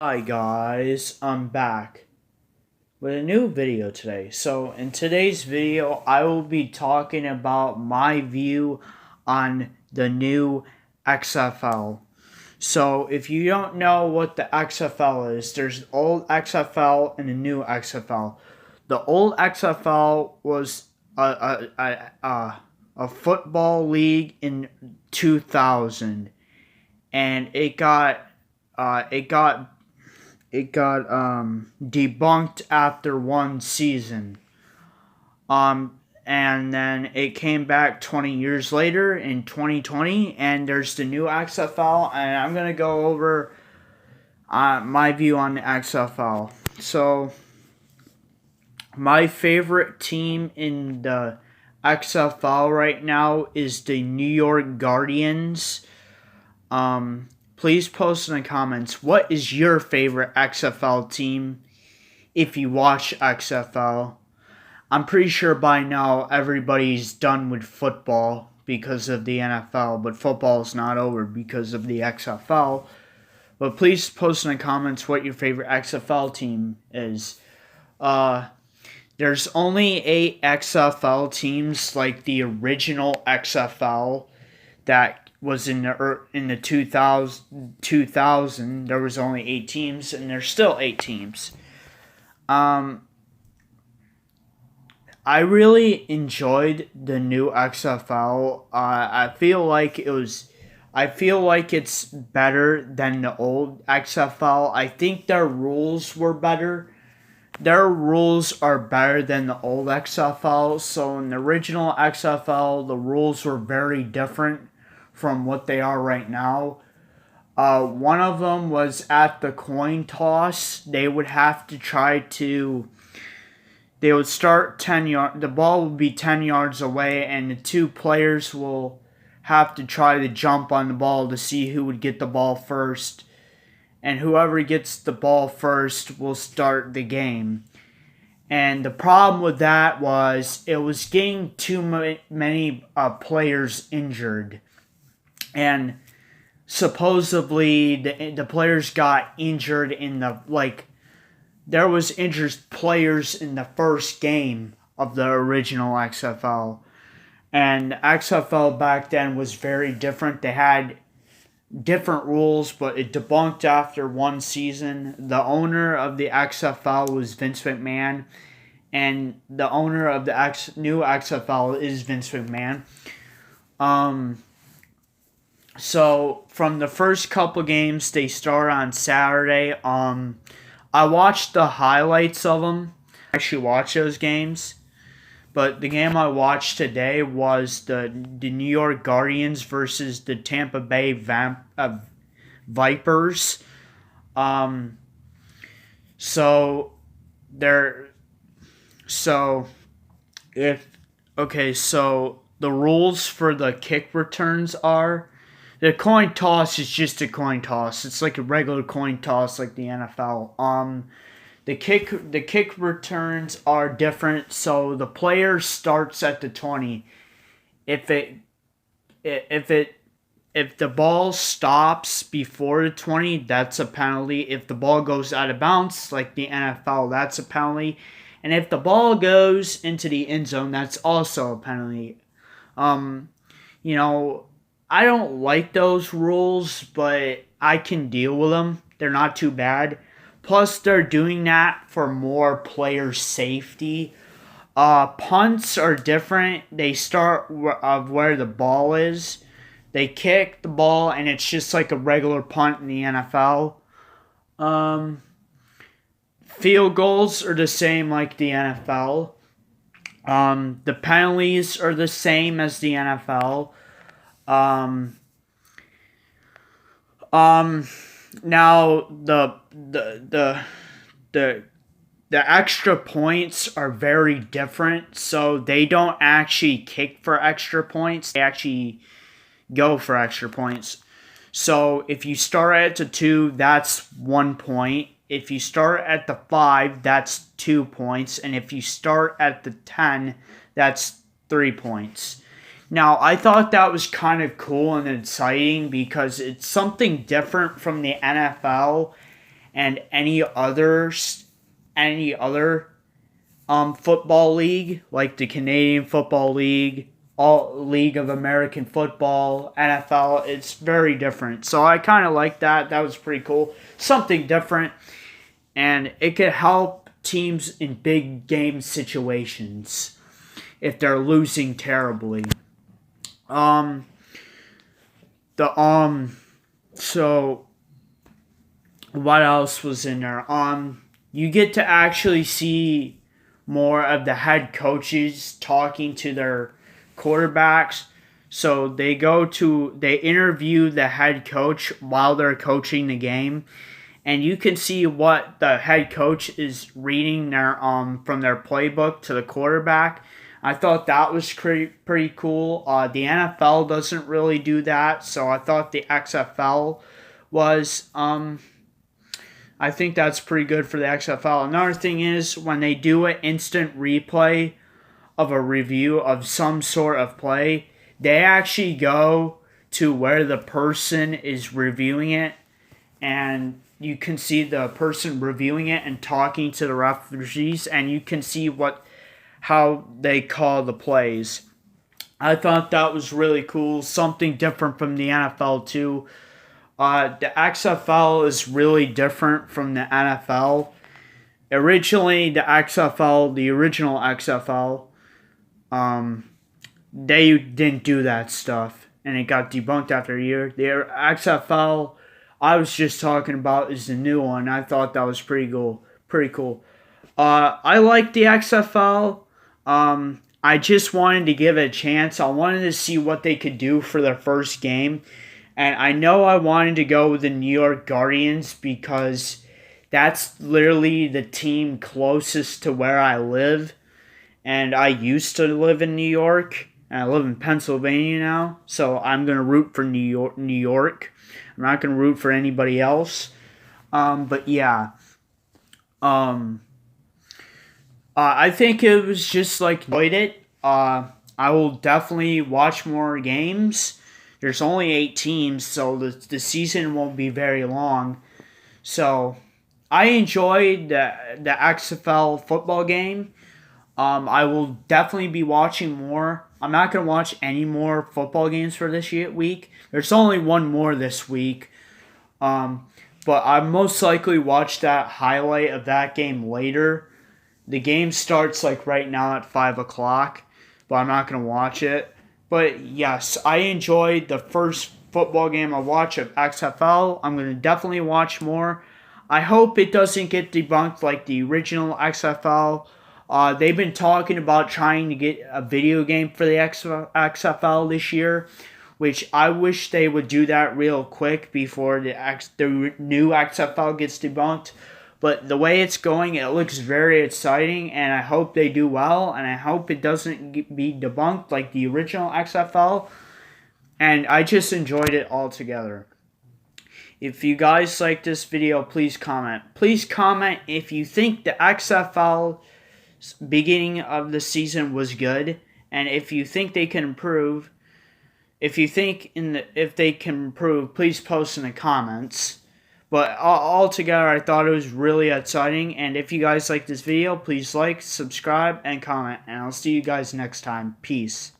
Hi guys, I'm back with a new video today. So in today's video, I will be talking about my view on the new XFL. So if you don't know what the XFL is, there's the old XFL and the new XFL. The old XFL was a football league in 2000, and it got debunked after one season. And then it came back 20 years later in 2020, and there's the new XFL, and I'm gonna go over my view on the XFL. So my favorite team in the XFL right now is the New York Guardians. Please post in the comments, what is your favorite XFL team if you watch XFL? I'm pretty sure by now everybody's done with football because of the NFL, but football is not over because of the XFL. But please post in the comments what your favorite XFL team is. There's only 8 XFL teams, like the original XFL that was in the 2000. There was only 8 teams, and there's still 8 teams. I really enjoyed the new XFL. I feel like it's better than the old XFL. I think their rules were better. Their rules are better than the old XFL. So in the original XFL, the rules were very different from what they are right now. One of them was at the coin toss. They would start 10 yards. The ball would be 10 yards away, and the two players will have to try to jump on the ball to see who would get the ball first. And whoever gets the ball first will start the game. And the problem with that was it was getting too many players injured. And supposedly the players got injured in there was injured players in the first game of the original XFL. And XFL back then was very different. They had different rules, but it debunked after one season. The owner of the XFL was Vince McMahon, and the owner of the new XFL is Vince McMahon. So from the first couple games, they start on Saturday. I watched the highlights of them. I actually watched those games. But the game I watched today was the New York Guardians versus the Tampa Bay Vipers. So they're so if okay. So the rules for the kick returns are. The coin toss is just a coin toss. It's like a regular coin toss, like the NFL. The kick returns are different. So the player starts at the 20. If the ball stops before the 20, that's a penalty. If the ball goes out of bounds, like the NFL, that's a penalty. And if the ball goes into the end zone, that's also a penalty. You know, I don't like those rules, but I can deal with them. They're not too bad. Plus, they're doing that for more player safety. Punts are different. They start of where the ball is. They kick the ball, and it's just like a regular punt in the NFL. Field goals are the same like the NFL. The penalties are the same as the NFL. Now the extra points are very different. So they don't actually kick for extra points. They actually go for extra points. So if you start at the 2, that's 1 point. If you start at the 5, that's 2 points. And if you start at the 10, that's 3 points. Now, I thought that was kind of cool and exciting because it's something different from the NFL. and any other football league, like the Canadian Football League, all League of American Football, NFL. It's very different. So I kind of like that. That was pretty cool. Something different, and it could help teams in big game situations if they're losing terribly. So what else was in there? You get to actually see more of the head coaches talking to their quarterbacks. So they interview the head coach while they're coaching the game, and you can see what the head coach is reading from their playbook to the quarterback. I thought that was pretty cool. The NFL doesn't really do that, so I thought the XFL was. I think that's pretty good for the XFL. Another thing is when they do an instant replay of a review of some sort of play, they actually go to where the person is reviewing it, and you can see the person reviewing it and talking to the referees, and you can see how they call the plays. I thought that was really cool, something different from the NFL too. The XFL is really different from the NFL. Originally, the original XFL, they didn't do that stuff, and it got debunked after a year. The XFL I was just talking about is the new one. I thought that was pretty cool. I like the XFL. I just wanted to give it a chance. I wanted to see what they could do for their first game. And I know I wanted to go with the New York Guardians because that's literally the team closest to where I live. And I used to live in New York. And I live in Pennsylvania now. So I'm going to root for New York. I'm not going to root for anybody else. But yeah. I think it was just enjoyed it. I will definitely watch more games. There's only 8 teams, so the season won't be very long. So I enjoyed the XFL football game. I will definitely be watching more. I'm not going to watch any more football games for this week. There's only one more this week. But I most likely watch that highlight of that game later. The game starts right now at 5 o'clock, but I'm not going to watch it. But yes, I enjoyed the first football game I watched of XFL. I'm going to definitely watch more. I hope it doesn't get debunked like the original XFL. They've been talking about trying to get a video game for the XFL this year, which I wish they would do that real quick before the new XFL gets debunked. But the way it's going, it looks very exciting, and I hope they do well, and I hope it doesn't be debunked like the original XFL. And I just enjoyed it altogether. If you guys like this video, please comment. Please comment if you think the XFL beginning of the season was good, and if you think they can improve. If they can improve, please post in the comments. But altogether, I thought it was really exciting. And if you guys like this video, please like, subscribe, and comment. And I'll see you guys next time. Peace.